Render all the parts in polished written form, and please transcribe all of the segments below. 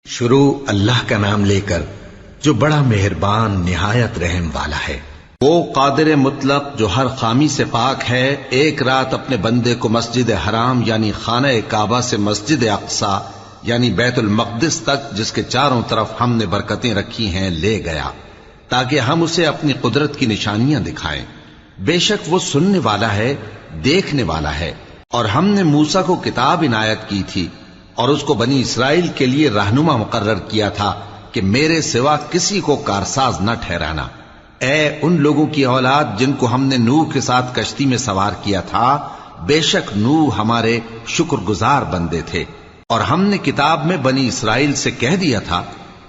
شروع اللہ کا نام لے کر جو بڑا مہربان نہایت رحم والا ہے۔ وہ قادر مطلق جو ہر خامی سے پاک ہے، ایک رات اپنے بندے کو مسجد حرام یعنی خانہ کعبہ سے مسجد اقصی یعنی بیت المقدس تک، جس کے چاروں طرف ہم نے برکتیں رکھی ہیں، لے گیا تاکہ ہم اسے اپنی قدرت کی نشانیاں دکھائیں۔ بے شک وہ سننے والا ہے، دیکھنے والا ہے۔ اور ہم نے موسیٰ کو کتاب عنایت کی تھی اور اس کو بنی اسرائیل کے لیے رہنما مقرر کیا تھا کہ میرے سوا کسی کو کارساز نہ ٹھہرانا۔ اے ان لوگوں کی اولاد جن کو ہم نے نوح کے ساتھ کشتی میں سوار کیا تھا، بے شک نوح ہمارے شکر گزار بندے تھے۔ اور ہم نے کتاب میں بنی اسرائیل سے کہہ دیا تھا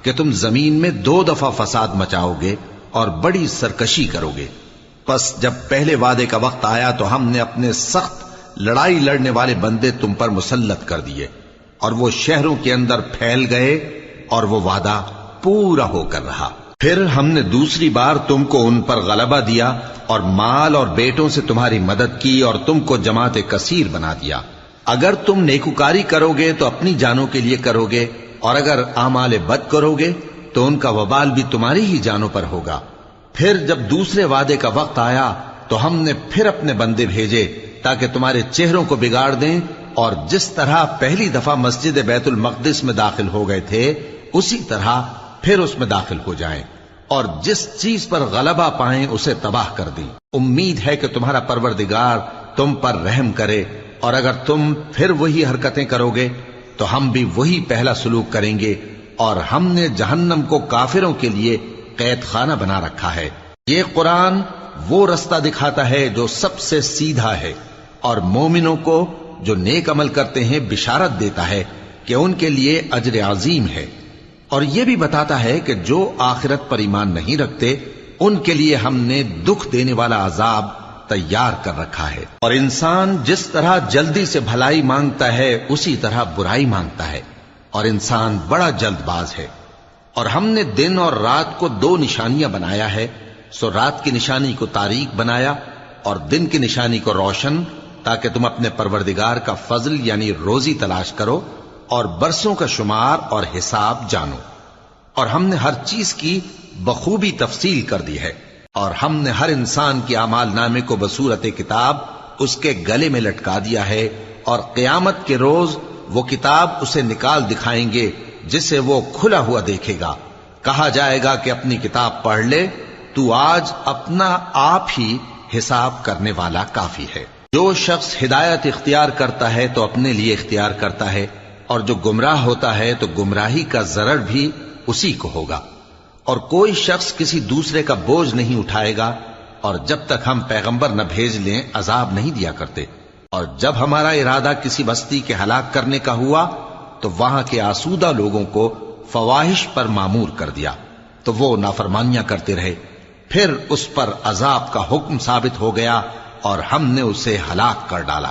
کہ تم زمین میں 2 دفعہ فساد مچاؤ گے اور بڑی سرکشی کرو گے۔ پس جب پہلے وعدے کا وقت آیا تو ہم نے اپنے سخت لڑائی لڑنے والے بندے تم پر مسلط کر دیے، اور وہ شہروں کے اندر پھیل گئے، اور وہ وعدہ پورا ہو کر رہا۔ پھر ہم نے دوسری بار تم کو ان پر غلبہ دیا اور مال اور بیٹوں سے تمہاری مدد کی اور تم کو جماعت کثیر بنا دیا۔ اگر تم نیکوکاری کرو گے تو اپنی جانوں کے لیے کرو گے، اور اگر اعمال بد کرو گے تو ان کا وبال بھی تمہاری ہی جانوں پر ہوگا۔ پھر جب دوسرے وعدے کا وقت آیا تو ہم نے پھر اپنے بندے بھیجے تاکہ تمہارے چہروں کو بگاڑ دیں، اور جس طرح پہلی دفعہ مسجد بیت المقدس میں داخل ہو گئے تھے اسی طرح پھر اس میں داخل ہو جائیں، اور جس چیز پر غلبہ پائیں اسے تباہ کر دیں۔ امید ہے کہ تمہارا پروردگار تم پر رحم کرے، اور اگر تم پھر وہی حرکتیں کرو گے تو ہم بھی وہی پہلا سلوک کریں گے، اور ہم نے جہنم کو کافروں کے لیے قید خانہ بنا رکھا ہے۔ یہ قرآن وہ رستہ دکھاتا ہے جو سب سے سیدھا ہے، اور مومنوں کو جو نیک عمل کرتے ہیں بشارت دیتا ہے کہ ان کے لیے اجر عظیم ہے، اور یہ بھی بتاتا ہے کہ جو آخرت پر ایمان نہیں رکھتے ان کے لیے ہم نے دکھ دینے والا عذاب تیار کر رکھا ہے۔ اور انسان جس طرح جلدی سے بھلائی مانگتا ہے اسی طرح برائی مانگتا ہے، اور انسان بڑا جلد باز ہے۔ اور ہم نے دن اور رات کو 2 نشانیاں بنایا ہے، سو رات کی نشانی کو تاریک بنایا اور دن کی نشانی کو روشن، تاکہ تم اپنے پروردگار کا فضل یعنی روزی تلاش کرو اور برسوں کا شمار اور حساب جانو۔ اور ہم نے ہر چیز کی بخوبی تفصیل کر دی ہے، اور ہم نے ہر انسان کی اعمال نامے کو بصورت کتاب اس کے گلے میں لٹکا دیا ہے، اور قیامت کے روز وہ کتاب اسے نکال دکھائیں گے جسے وہ کھلا ہوا دیکھے گا۔ کہا جائے گا کہ اپنی کتاب پڑھ لے، تو آج اپنا آپ ہی حساب کرنے والا کافی ہے۔ جو شخص ہدایت اختیار کرتا ہے تو اپنے لیے اختیار کرتا ہے، اور جو گمراہ ہوتا ہے تو گمراہی کا ضرر بھی اسی کو ہوگا۔ اور کوئی شخص کسی دوسرے کا بوجھ نہیں اٹھائے گا، اور جب تک ہم پیغمبر نہ بھیج لیں عذاب نہیں دیا کرتے۔ اور جب ہمارا ارادہ کسی بستی کے ہلاک کرنے کا ہوا تو وہاں کے آسودہ لوگوں کو فواحش پر مامور کر دیا، تو وہ نافرمانیاں کرتے رہے۔ پھر اس پر عذاب کا حکم ثابت ہو گیا اور ہم نے اسے ہلاک کر ڈالا۔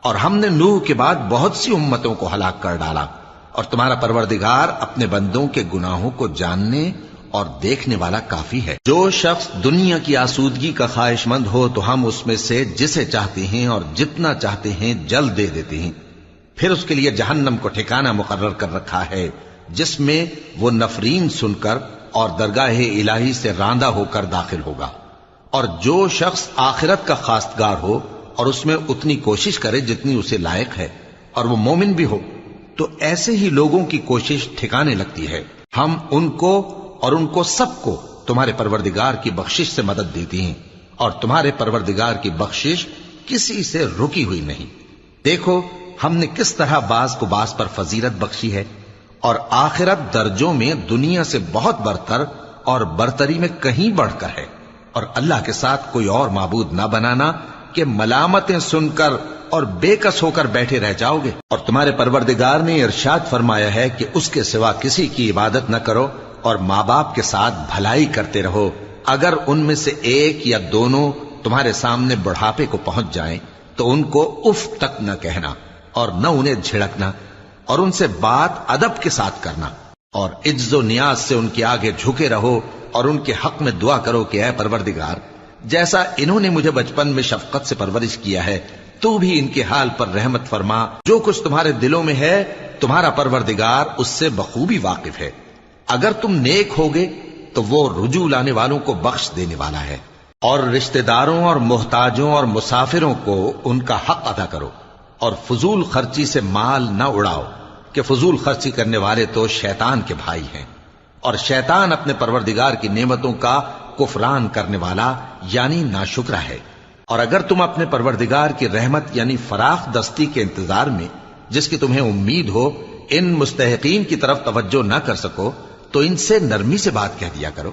اور ہم نے نوح کے بعد بہت سی امتوں کو ہلاک کر ڈالا، اور تمہارا پروردگار اپنے بندوں کے گناہوں کو جاننے اور دیکھنے والا کافی ہے۔ جو شخص دنیا کی آسودگی کا خواہش مند ہو تو ہم اس میں سے جسے چاہتے ہیں اور جتنا چاہتے ہیں جلد دے دیتے ہیں۔ پھر اس کے لیے جہنم کو ٹھکانہ مقرر کر رکھا ہے، جس میں وہ نفرین سن کر اور درگاہ الہی سے راندہ ہو کر داخل ہوگا۔ اور جو شخص آخرت کا خواستگار ہو اور اس میں اتنی کوشش کرے جتنی اسے لائق ہے، اور وہ مومن بھی ہو، تو ایسے ہی لوگوں کی کوشش ٹھکانے لگتی ہے۔ ہم ان کو اور ان کو سب کو تمہارے پروردگار کی بخشش سے مدد دیتی ہیں، اور تمہارے پروردگار کی بخشش کسی سے رکی ہوئی نہیں۔ دیکھو ہم نے کس طرح بعض کو بعض پر فضیلت بخشی ہے، اور آخرت درجوں میں دنیا سے بہت برتر اور برتری میں کہیں بڑھ کر ہے۔ اور اللہ کے ساتھ کوئی اور معبود نہ بنانا کہ ملامتیں سن کر اور بے کس ہو کر بیٹھے رہ جاؤ گے۔ اور تمہارے پروردگار نے ارشاد فرمایا ہے کہ اس کے سوا کسی کی عبادت نہ کرو، اور ماں باپ کے ساتھ بھلائی کرتے رہو۔ اگر ان میں سے ایک یا دونوں تمہارے سامنے بڑھاپے کو پہنچ جائیں تو ان کو اف تک نہ کہنا، اور نہ انہیں جھڑکنا، اور ان سے بات ادب کے ساتھ کرنا، اور عجز و نیاز سے ان کے آگے جھکے رہو، اور ان کے حق میں دعا کرو کہ اے پروردگار، جیسا انہوں نے مجھے بچپن میں شفقت سے پرورش کیا ہے تو بھی ان کے حال پر رحمت فرما، جو کچھ تمہارے دلوں میں ہے تمہارا پروردگار اس سے بخوبی واقف ہے۔ اگر تم نیک ہوگے تو وہ رجوع لانے والوں کو بخش دینے والا ہے۔ اور رشتہ داروں اور محتاجوں اور مسافروں کو ان کا حق ادا کرو، اور فضول خرچی سے مال نہ اڑاؤ، کہ فضول خرچی کرنے والے تو شیطان کے بھائی ہیں، اور شیطان اپنے پروردگار کی نعمتوں کا کفران کرنے والا یعنی ناشکرا ہے۔ اور اگر تم اپنے پروردگار کی رحمت یعنی فراخ دستی کے انتظار میں، جس کی تمہیں امید ہو، ان مستحقین کی طرف توجہ نہ کر سکو تو ان سے نرمی سے بات کہہ دیا کرو،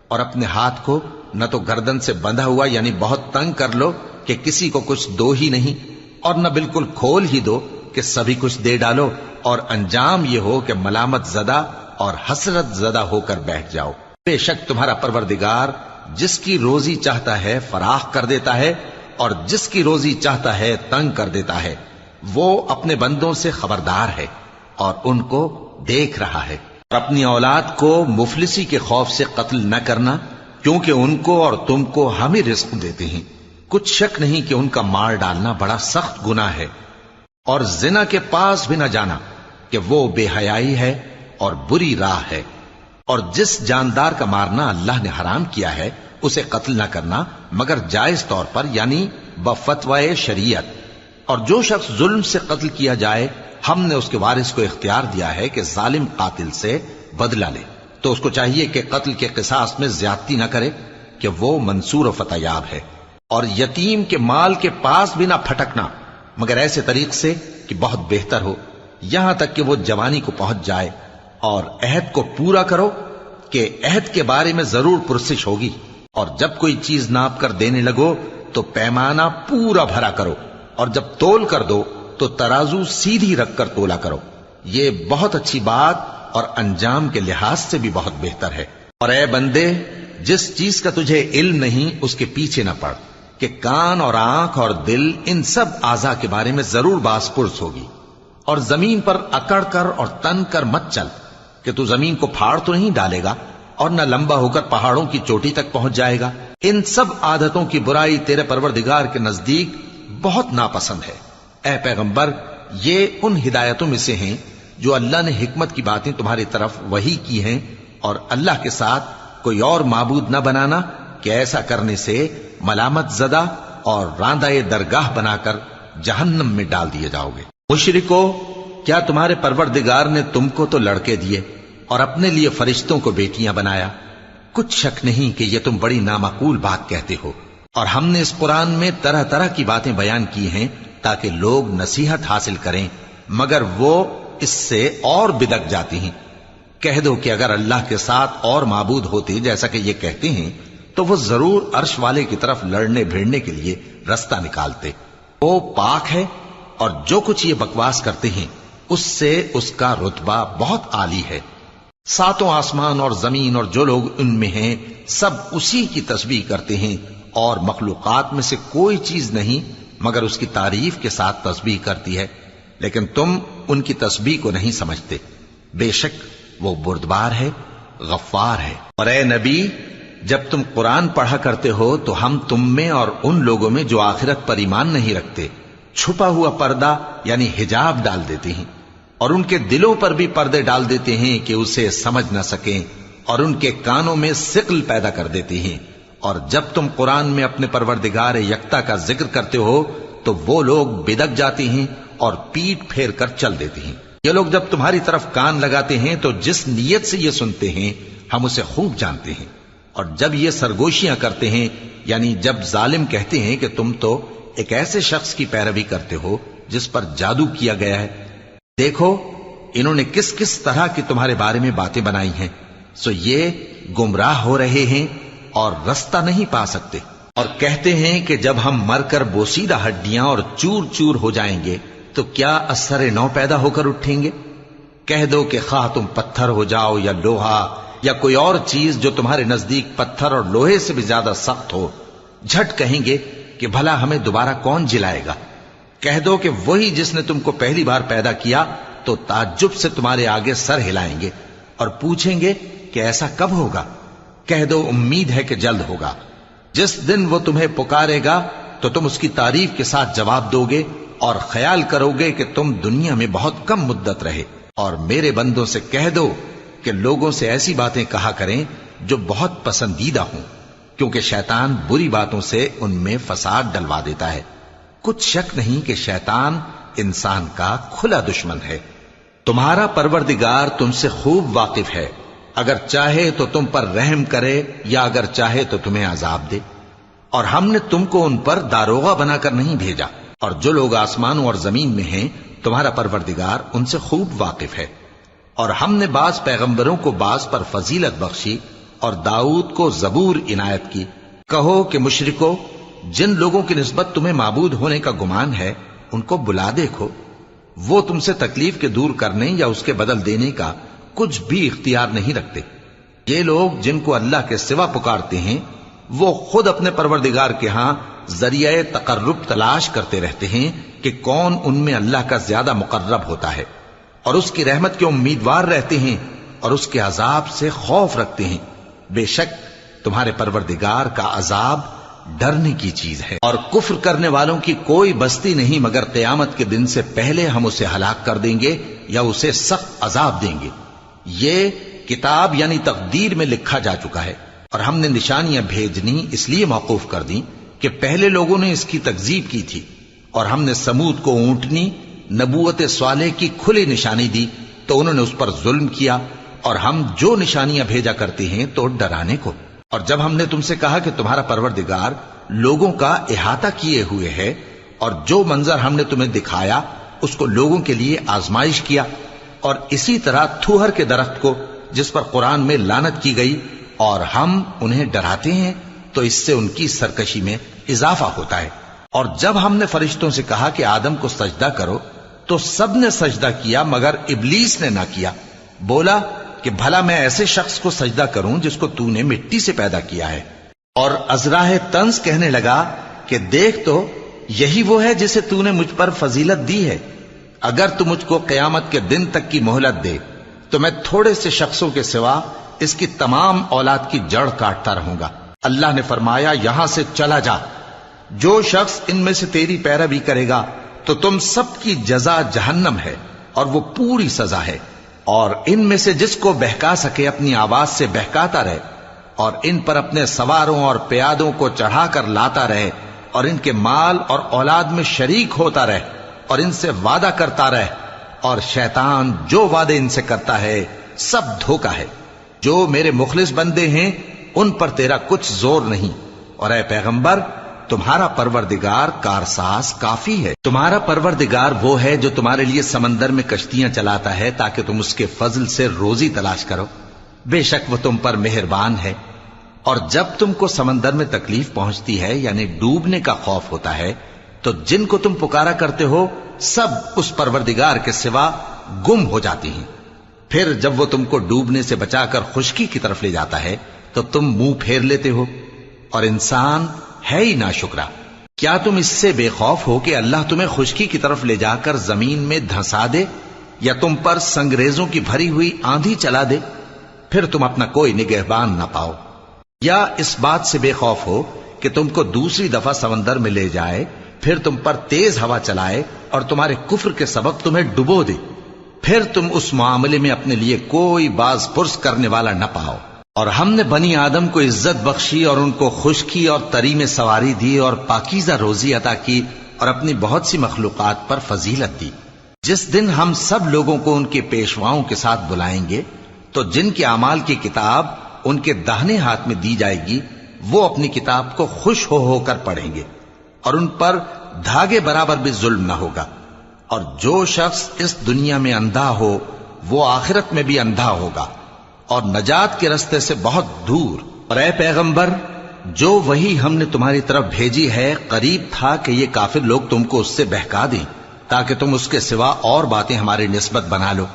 اور اپنے ہاتھ کو نہ تو گردن سے بندھا ہوا یعنی بہت تنگ کر لو کہ کسی کو کچھ دو ہی نہیں، اور نہ بالکل کھول ہی دو کہ سبھی کچھ دے ڈالو، اور انجام یہ ہو کہ ملامت زدہ اور حسرت زدہ ہو کر بیٹھ جاؤ۔ بے شک تمہارا پروردگار جس کی روزی چاہتا ہے فراخ کر دیتا ہے، اور جس کی روزی چاہتا ہے تنگ کر دیتا ہے۔ وہ اپنے بندوں سے خبردار ہے اور ان کو دیکھ رہا ہے۔ اور اپنی اولاد کو مفلسی کے خوف سے قتل نہ کرنا، کیونکہ ان کو اور تم کو ہم ہی رزق دیتے ہیں۔ کچھ شک نہیں کہ ان کا مار ڈالنا بڑا سخت گناہ ہے۔ اور زنا کے پاس بھی نہ جانا، کہ وہ بے حیائی ہے اور بری راہ ہے۔ اور جس جاندار کا مارنا اللہ نے حرام کیا ہے اسے قتل نہ کرنا مگر جائز طور پر یعنی بفتوائے شریعت۔ اور جو شخص ظلم سے قتل کیا جائے ہم نے اس کے وارث کو اختیار دیا ہے کہ ظالم قاتل سے بدلہ لے، تو اس کو چاہیے کہ قتل کے قصاص میں زیادتی نہ کرے، کہ وہ منصور و فتح یاب ہے۔ اور یتیم کے مال کے پاس بھی نہ پھٹکنا مگر ایسے طریق سے کہ بہت بہتر ہو، یہاں تک کہ وہ جوانی کو پہنچ جائے۔ اور عہد کو پورا کرو کہ عہد کے بارے میں ضرور پرسش ہوگی، اور جب کوئی چیز ناپ کر دینے لگو تو پیمانہ پورا بھرا کرو، اور جب تول کر دو تو ترازو سیدھی رکھ کر تولا کرو، یہ بہت اچھی بات اور انجام کے لحاظ سے بھی بہت بہتر ہے۔ اور اے بندے، جس چیز کا تجھے علم نہیں اس کے پیچھے نہ پڑ، کہ کان اور آنکھ اور دل ان سب اعضاء کے بارے میں ضرور باز پرس ہوگی۔ اور زمین پر اکڑ کر اور تن کر مت چل، کہ تو زمین کو پھاڑ تو نہیں ڈالے گا اور نہ لمبا ہو کر پہاڑوں کی چوٹی تک پہنچ جائے گا۔ ان سب عادتوں کی برائی تیرے پروردگار کے نزدیک بہت ناپسند ہے۔ اے پیغمبر، یہ ان ہدایتوں میں سے ہیں جو اللہ نے حکمت کی باتیں تمہاری طرف وحی کی ہیں، اور اللہ کے ساتھ کوئی اور معبود نہ بنانا، کہ ایسا کرنے سے ملامت زدہ اور راندہ درگاہ بنا کر جہنم میں ڈال دیے جاؤ گے۔ مشرکو، کیا تمہارے پروردگار نے تم کو تو لڑکے دیے اور اپنے لیے فرشتوں کو بیٹیاں بنایا؟ کچھ شک نہیں کہ یہ تم بڑی نامعقول بات کہتے ہو، اور ہم نے اس قرآن میں طرح طرح کی باتیں بیان کی ہیں تاکہ لوگ نصیحت حاصل کریں، مگر وہ اس سے اور بدک جاتی ہیں۔ کہہ دو کہ اگر اللہ کے ساتھ اور معبود ہوتے جیسا کہ یہ کہتے ہیں تو وہ ضرور عرش والے کی طرف لڑنے بھیڑنے کے لیے رستہ نکالتے۔ وہ پاک ہے، اور جو کچھ یہ بکواس کرتے ہیں اس سے اس کا رتبہ بہت عالی ہے۔ ساتوں آسمان اور زمین اور جو لوگ ان میں ہیں سب اسی کی تسبیح کرتے ہیں، اور مخلوقات میں سے کوئی چیز نہیں مگر اس کی تعریف کے ساتھ تسبیح کرتی ہے، لیکن تم ان کی تسبیح کو نہیں سمجھتے۔ بے شک وہ بردبار ہے، غفار ہے۔ اور اے نبی، جب تم قرآن پڑھا کرتے ہو تو ہم تم میں اور ان لوگوں میں جو آخرت پر ایمان نہیں رکھتے چھپا ہوا پردہ یعنی حجاب ڈال دیتے ہیں، اور ان کے دلوں پر بھی پردے ڈال دیتے ہیں کہ اسے سمجھ نہ سکیں، اور ان کے کانوں میں ثقل پیدا کر دیتے ہیں۔ اور جب تم قرآن میں اپنے پروردگار یکتا کا ذکر کرتے ہو تو وہ لوگ بدک جاتے ہیں اور پیٹ پھیر کر چل دیتے ہیں۔ یہ لوگ جب تمہاری طرف کان لگاتے ہیں تو جس نیت سے یہ سنتے ہیں ہم اسے خوب جانتے ہیں، اور جب یہ سرگوشیاں کرتے ہیں یعنی جب ظالم کہتے ہیں کہ تم تو ایک ایسے شخص کی پیروی کرتے ہو جس پر جادو کیا گیا ہے، دیکھو انہوں نے کس کس طرح کی تمہارے بارے میں باتیں بنائی ہیں، سو یہ گمراہ ہو رہے ہیں اور رستہ نہیں پا سکتے۔ اور کہتے ہیں کہ جب ہم مر کر بوسیدہ ہڈیاں اور چور چور ہو جائیں گے تو کیا اثر نو پیدا ہو کر اٹھیں گے؟ کہہ دو کہ خواہ تم پتھر ہو جاؤ یا لوہا یا کوئی اور چیز جو تمہارے نزدیک پتھر اور لوہے سے بھی زیادہ سخت ہو، جھٹ کہیں گے کہ بھلا ہمیں دوبارہ کون جلائے گا؟ کہہ دو کہ وہی جس نے تم کو پہلی بار پیدا کیا تو تعجب سے تمہارے آگے سر ہلائیں گے اور پوچھیں گے کہ ایسا کب ہوگا؟ کہہ دو امید ہے کہ جلد ہوگا۔ جس دن وہ تمہیں پکارے گا تو تم اس کی تعریف کے ساتھ جواب دو گے اور خیال کرو گے کہ تم دنیا میں بہت کم مدت رہے. اور میرے بندوں سے کہہ دو کہ لوگوں سے ایسی باتیں کہا کریں جو بہت پسندیدہ ہوں، کیونکہ شیطان بری باتوں سے ان میں فساد ڈلوا دیتا ہے. کچھ شک نہیں کہ شیطان انسان کا کھلا دشمن ہے. تمہارا پروردگار تم سے خوب واقف ہے، اگر چاہے تو تم پر رحم کرے یا اگر چاہے تو تمہیں عذاب دے. اور ہم نے تم کو ان پر داروغہ بنا کر نہیں بھیجا، اور جو لوگ آسمانوں اور زمین میں ہیں تمہارا پروردگار ان سے خوب واقف ہے. اور ہم نے بعض پیغمبروں کو بعض پر فضیلت بخشی اور داؤد کو زبور عنایت کی. کہو کہ مشرکو، جن لوگوں کی نسبت تمہیں معبود ہونے کا گمان ہے ان کو بلا دیکھو، وہ تم سے تکلیف کے دور کرنے یا اس کے بدل دینے کا کچھ بھی اختیار نہیں رکھتے. یہ لوگ جن کو اللہ کے سوا پکارتے ہیں وہ خود اپنے پروردگار کے ہاں ذریعہ تقرب تلاش کرتے رہتے ہیں کہ کون ان میں اللہ کا زیادہ مقرب ہوتا ہے، اور اس کی رحمت کے امیدوار رہتے ہیں اور اس کے عذاب سے خوف رکھتے ہیں. بے شک تمہارے پروردگار کا عذاب ڈرنے کی چیز ہے. اور کفر کرنے والوں کی کوئی بستی نہیں مگر قیامت کے دن سے پہلے ہم اسے ہلاک کر دیں گے یا اسے سخت عذاب دیں گے. یہ کتاب یعنی تقدیر میں لکھا جا چکا ہے. اور ہم نے نشانیاں بھیجنی اس لیے موقوف کر دیں کہ پہلے لوگوں نے اس کی تکذیب کی تھی. اور ہم نے سمود کو اونٹنی نبوت صالح کی کھلی نشانی دی تو انہوں نے اس پر ظلم کیا. اور ہم جو نشانیاں بھیجا کرتے ہیں تو ڈرانے کو. اور جب ہم نے تم سے کہا کہ تمہارا پروردگار لوگوں کا احاطہ کیے ہوئے ہے اور جو منظر ہم نے تمہیں دکھایا اس کو لوگوں کے لیے آزمائش کیا، اور اسی طرح تھوہر کے درخت کو جس پر قرآن میں لعنت کی گئی، اور ہم انہیں ڈراتے ہیں تو اس سے ان کی سرکشی میں اضافہ ہوتا ہے. اور جب ہم نے فرشتوں سے کہا کہ آدم کو سجدہ کرو تو سب نے سجدہ کیا مگر ابلیس نے نہ کیا. بولا کہ بھلا میں ایسے شخص کو سجدہ کروں جس کو تو نے مٹی سے پیدا کیا ہے. اور ازراہ طنز کہنے لگا کہ دیکھ تو یہی وہ ہے جسے تو نے مجھ پر فضیلت دی ہے. اگر تو مجھ کو قیامت کے دن تک کی مہلت دے تو میں تھوڑے سے شخصوں کے سوا اس کی تمام اولاد کی جڑ کاٹتا رہوں گا. اللہ نے فرمایا یہاں سے چلا جا، جو شخص ان میں سے تیری پیروی کرے گا تو تم سب کی جزا جہنم ہے اور وہ پوری سزا ہے. اور ان میں سے جس کو بہکا سکے اپنی آواز سے بہکاتا رہے، اور ان پر اپنے سواروں اور پیادوں کو چڑھا کر لاتا رہے، اور ان کے مال اور اولاد میں شریک ہوتا رہے، اور ان سے وعدہ کرتا رہے. اور شیطان جو وعدے ان سے کرتا ہے سب دھوکہ ہے. جو میرے مخلص بندے ہیں ان پر تیرا کچھ زور نہیں. اور اے پیغمبر تمہارا پروردگار کارساز کافی ہے. تمہارا پروردگار وہ ہے جو تمہارے لیے سمندر میں کشتیاں چلاتا ہے تاکہ تم اس کے فضل سے روزی تلاش کرو. بے شک وہ تم پر مہربان ہے. اور جب تم کو سمندر میں تکلیف پہنچتی ہے یعنی ڈوبنے کا خوف ہوتا ہے تو جن کو تم پکارا کرتے ہو سب اس پروردگار کے سوا گم ہو جاتی ہیں. پھر جب وہ تم کو ڈوبنے سے بچا کر خشکی کی طرف لے جاتا ہے تو تم منہ پھیر لیتے ہو. اور انسان ہے ہی ناشکرا. کیا تم اس سے بے خوف ہو کہ اللہ تمہیں خشکی کی طرف لے جا کر زمین میں دھنسا دے یا تم پر سنگریزوں کی بھری ہوئی آندھی چلا دے، پھر تم اپنا کوئی نگہبان نہ پاؤ؟ یا اس بات سے بے خوف ہو کہ تم کو دوسری دفعہ سمندر میں لے جائے، پھر تم پر تیز ہوا چلائے اور تمہارے کفر کے سبب تمہیں ڈبو دے، پھر تم اس معاملے میں اپنے لیے کوئی باز پرس کرنے والا نہ پاؤ؟ اور ہم نے بنی آدم کو عزت بخشی اور ان کو خشکی اور تری میں سواری دی اور پاکیزہ روزی عطا کی اور اپنی بہت سی مخلوقات پر فضیلت دی. جس دن ہم سب لوگوں کو ان کے پیشواؤں کے ساتھ بلائیں گے تو جن کے اعمال کی کتاب ان کے داہنے ہاتھ میں دی جائے گی وہ اپنی کتاب کو خوش ہو کر پڑھیں گے اور ان پر دھاگے برابر بھی ظلم نہ ہوگا. اور جو شخص اس دنیا میں اندھا ہو وہ آخرت میں بھی اندھا ہوگا اور نجات کے رستے سے بہت دور. اور اے پیغمبر جو وہی ہم نے تمہاری طرف بھیجی ہے قریب تھا کہ یہ کافر لوگ تم کو اس سے بہکا دیں تاکہ تم اس کے سوا اور باتیں ہماری نسبت بنا لو،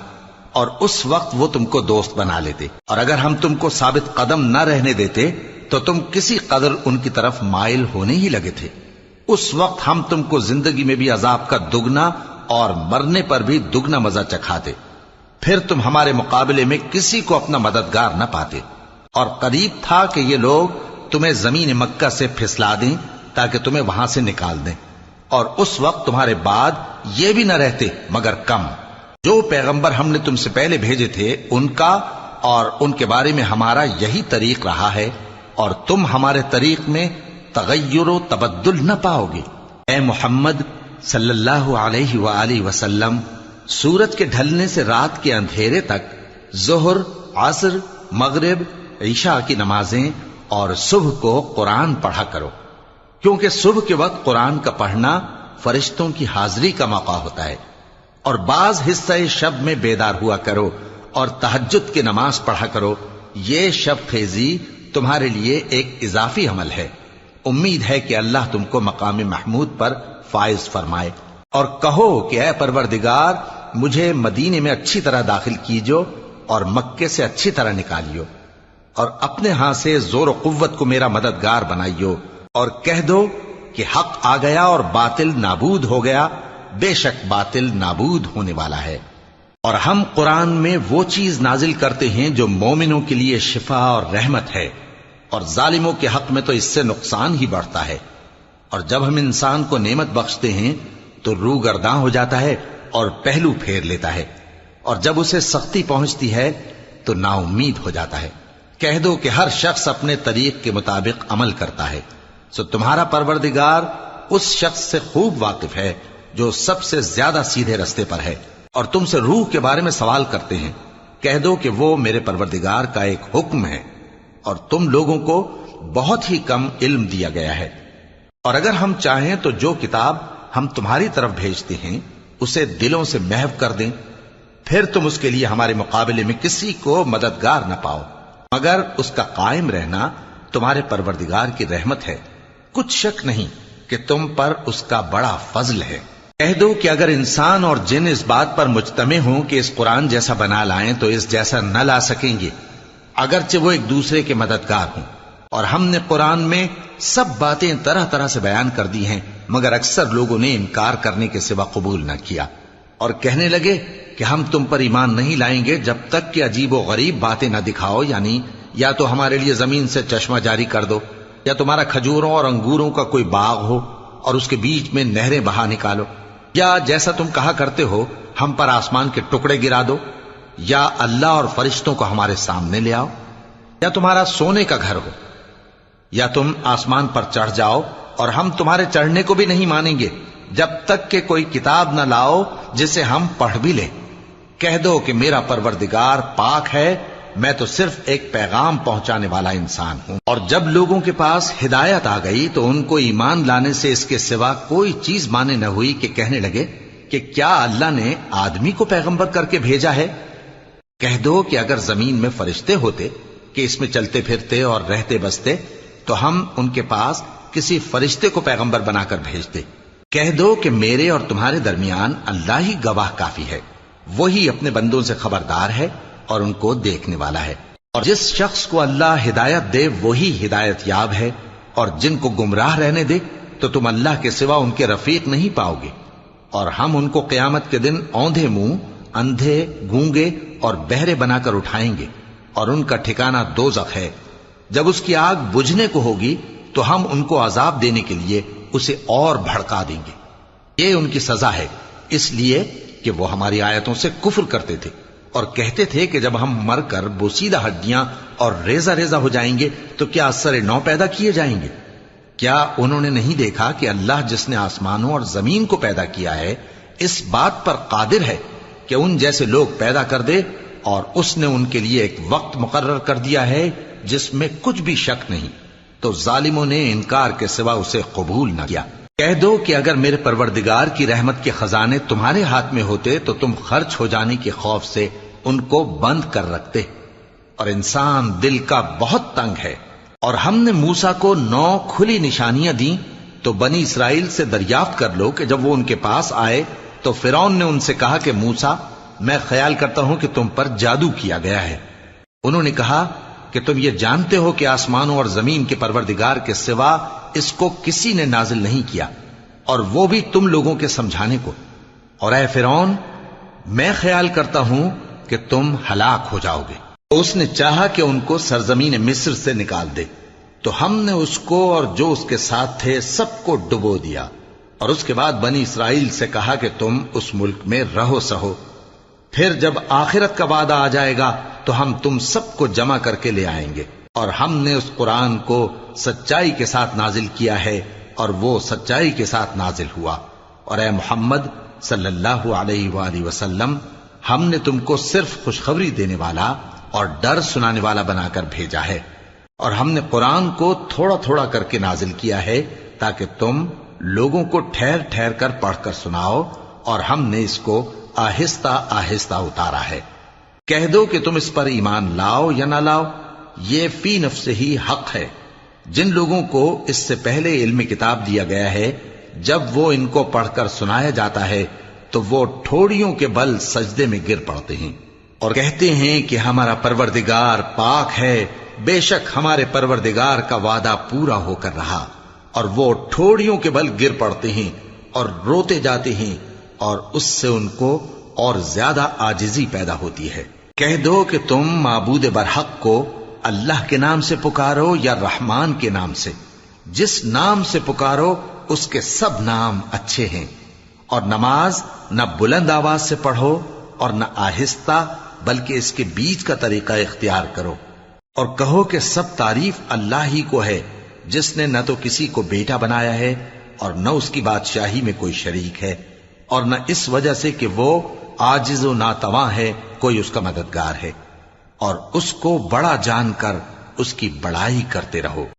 اور اس وقت وہ تم کو دوست بنا لیتے. اور اگر ہم تم کو ثابت قدم نہ رہنے دیتے تو تم کسی قدر ان کی طرف مائل ہونے ہی لگے تھے. اس وقت ہم تم کو زندگی میں بھی عذاب کا دگنا اور مرنے پر بھی دگنا مزہ چکھاتے، پھر تم ہمارے مقابلے میں کسی کو اپنا مددگار نہ پاتے. اور قریب تھا کہ یہ لوگ تمہیں زمین مکہ سے پھسلا دیں تاکہ تمہیں وہاں سے نکال دیں، اور اس وقت تمہارے بعد یہ بھی نہ رہتے مگر کم۔ جو پیغمبر ہم نے تم سے پہلے بھیجے تھے ان کا اور ان کے بارے میں ہمارا یہی طریق رہا ہے، اور تم ہمارے طریق میں تغیر و تبدل نہ پاؤ گے۔ اے محمد صلی اللہ علیہ وآلہ وسلم، سورج کے ڈھلنے سے رات کے اندھیرے تک ظہر، عصر، مغرب، عشاء کی نمازیں اور صبح کو قرآن پڑھا کرو، کیونکہ صبح کے وقت قرآن کا پڑھنا فرشتوں کی حاضری کا موقع ہوتا ہے، اور بعض حصہ شب میں بیدار ہوا کرو اور تہجد کی نماز پڑھا کرو۔ یہ شب خیزی تمہارے لیے ایک اضافی عمل ہے۔ امید ہے کہ اللہ تم کو مقام محمود پر فائز فرمائے۔ اور کہو کہ اے پروردگار، مجھے مدینے میں اچھی طرح داخل کیجو اور مکے سے اچھی طرح نکالیو، اور اپنے ہاں سے زور و قوت کو میرا مددگار بنائیو، اور کہہ دو کہ حق آ گیا اور باطل نابود ہو گیا، بے شک باطل نابود ہونے والا ہے۔ اور ہم قرآن میں وہ چیز نازل کرتے ہیں جو مومنوں کے لیے شفا اور رحمت ہے، اور ظالموں کے حق میں تو اس سے نقصان ہی بڑھتا ہے۔ اور جب ہم انسان کو نعمت بخشتے ہیں تو روح گرداں ہو جاتا ہے اور پہلو پھیر لیتا ہے، اور جب اسے سختی پہنچتی ہے تو نا امید ہو جاتا ہے۔ کہہ دو کہ ہر شخص اپنے طریق کے مطابق عمل کرتا ہے، سو تمہارا پروردگار اس شخص سے خوب واقف ہے جو سب سے زیادہ سیدھے رستے پر ہے۔ اور تم سے روح کے بارے میں سوال کرتے ہیں، کہہ دو کہ وہ میرے پروردگار کا ایک حکم ہے، اور تم لوگوں کو بہت ہی کم علم دیا گیا ہے۔ اور اگر ہم چاہیں تو جو کتاب ہم تمہاری طرف بھیجتے ہیں اسے دلوں سے محو کر دیں، پھر تم اس کے لیے ہمارے مقابلے میں کسی کو مددگار نہ پاؤ، مگر اس کا قائم رہنا تمہارے پروردگار کی رحمت ہے، کچھ شک نہیں کہ تم پر اس کا بڑا فضل ہے۔ کہہ دو کہ اگر انسان اور جن اس بات پر مجتمع ہوں کہ اس قرآن جیسا بنا لائیں تو اس جیسا نہ لا سکیں گے، اگرچہ وہ ایک دوسرے کے مددگار ہوں۔ اور ہم نے قرآن میں سب باتیں طرح طرح سے بیان کر دی ہیں، مگر اکثر لوگوں نے انکار کرنے کے سوا قبول نہ کیا، اور کہنے لگے کہ ہم تم پر ایمان نہیں لائیں گے جب تک کہ عجیب و غریب باتیں نہ دکھاؤ، یعنی یا تو ہمارے لیے زمین سے چشمہ جاری کر دو، یا تمہارا کھجوروں اور انگوروں کا کوئی باغ ہو اور اس کے بیچ میں نہریں بہا نکالو، یا جیسا تم کہا کرتے ہو ہم پر آسمان کے ٹکڑے گرا دو، یا اللہ اور فرشتوں کو ہمارے سامنے لے آؤ، یا تمہارا سونے کا گھر ہو، یا تم آسمان پر چڑھ جاؤ، اور ہم تمہارے چڑھنے کو بھی نہیں مانیں گے جب تک کہ کوئی کتاب نہ لاؤ جسے ہم پڑھ بھی لیں۔ کہہ دو کہ میرا پروردگار پاک ہے، میں تو صرف ایک پیغام پہنچانے والا انسان ہوں۔ اور جب لوگوں کے پاس ہدایت آ گئی تو ان کو ایمان لانے سے اس کے سوا کوئی چیز مانے نہ ہوئی کہ کہنے لگے کہ کیا اللہ نے آدمی کو پیغمبر کر کے بھیجا ہے؟ کہہ دو کہ اگر زمین میں فرشتے ہوتے کہ اس میں چلتے پھرتے اور رہتے بستے تو ہم ان کے پاس کسی فرشتے کو پیغمبر بنا کر بھیجتے۔ کہہ دو کہ میرے اور تمہارے درمیان اللہ ہی گواہ کافی ہے، وہی اپنے بندوں سے خبردار ہے اور ان کو دیکھنے والا ہے۔ اور جس شخص کو اللہ ہدایت دے وہی ہدایت یاب ہے، اور جن کو گمراہ رہنے دے تو تم اللہ کے سوا ان کے رفیق نہیں پاؤ گے۔ اور ہم ان کو قیامت کے دن اوندھے منہ، اندھے، گونگے اور بہرے بنا کر اٹھائیں گے، اور ان کا ٹھکانہ دوزخ ہے۔ جب اس کی آگ بجھنے کو ہوگی تو ہم ان کو عذاب دینے کے لیے اسے اور بھڑکا دیں گے۔ یہ ان کی سزا ہے، اس لیے کہ وہ ہماری آیتوں سے کفر کرتے تھے اور کہتے تھے کہ جب ہم مر کر بوسیدہ ہڈیاں اور ریزہ ریزہ ہو جائیں گے تو کیا اثر نو پیدا کیے جائیں گے؟ کیا انہوں نے نہیں دیکھا کہ اللہ جس نے آسمانوں اور زمین کو پیدا کیا ہے اس بات پر قادر ہے کہ ان جیسے لوگ پیدا کر دے، اور اس نے ان کے لیے ایک وقت مقرر کر دیا ہے جس میں کچھ بھی شک نہیں، تو ظالموں نے انکار کے سوا اسے قبول نہ کیا۔ کہہ دو کہ اگر میرے پروردگار کی رحمت کے خزانے تمہارے ہاتھ میں ہوتے تو تم خرچ ہو جانے کے خوف سے ان کو بند کر رکھتے، اور انسان دل کا بہت تنگ ہے۔ اور ہم نے موسیٰ کو 9 کھلی نشانیاں دیں تو بنی اسرائیل سے دریافت کر لو کہ جب وہ ان کے پاس آئے تو فرعون نے ان سے کہا کہ موسیٰ، میں خیال کرتا ہوں کہ تم پر جادو کیا گیا ہے۔ انہوں نے کہا کہ تم یہ جانتے ہو کہ آسمانوں اور زمین کے پروردگار کے سوا اس کو کسی نے نازل نہیں کیا، اور وہ بھی تم لوگوں کے سمجھانے کو۔ اور اے فرعون، میں خیال کرتا ہوں کہ تم ہلاک ہو جاؤ گے۔ تو اس نے چاہا کہ ان کو سرزمین مصر سے نکال دے، تو ہم نے اس کو اور جو اس کے ساتھ تھے سب کو ڈبو دیا، اور اس کے بعد بنی اسرائیل سے کہا کہ تم اس ملک میں رہو سہو، پھر جب آخرت کا وعدہ آ جائے گا تو ہم تم سب کو جمع کر کے لے آئیں گے۔ اور ہم نے اس قرآن کو سچائی کے ساتھ نازل کیا ہے، اور وہ سچائی کے ساتھ نازل ہوا۔ اور اے محمد صلی اللہ علیہ وآلہ وسلم، ہم نے تم کو صرف خوشخبری دینے والا اور ڈر سنانے والا بنا کر بھیجا ہے، اور ہم نے قرآن کو تھوڑا تھوڑا کر کے نازل کیا ہے تاکہ تم لوگوں کو ٹھہر ٹھہر کر پڑھ کر سناؤ، اور ہم نے اس کو آہستہ آہستہ اتارا ہے۔ کہہ دو کہ تم اس پر ایمان لاؤ یا نہ لاؤ، یہ فی نفس ہی حق ہے۔ جن لوگوں کو اس سے پہلے علم کتاب دیا گیا ہے، جب وہ ان کو پڑھ کر سنایا جاتا ہے تو وہ ٹھوڑیوں کے بل سجدے میں گر پڑتے ہیں اور کہتے ہیں کہ ہمارا پروردگار پاک ہے، بے شک ہمارے پروردگار کا وعدہ پورا ہو کر رہا، اور وہ ٹھوڑیوں کے بل گر پڑتے ہیں اور روتے جاتے ہیں، اور اس سے ان کو اور زیادہ عاجزی پیدا ہوتی ہے۔ کہہ دو کہ تم معبود برحق کو اللہ کے نام سے پکارو یا رحمان کے نام سے، جس نام سے پکارو اس کے سب نام اچھے ہیں، اور نماز نہ بلند آواز سے پڑھو اور نہ آہستہ، بلکہ اس کے بیچ کا طریقہ اختیار کرو، اور کہو کہ سب تعریف اللہ ہی کو ہے، جس نے نہ تو کسی کو بیٹا بنایا ہے اور نہ اس کی بادشاہی میں کوئی شریک ہے، اور نہ اس وجہ سے کہ وہ عاجز و ناتواں ہے کوئی اس کا مددگار ہے، اور اس کو بڑا جان کر اس کی بڑائی کرتے رہو۔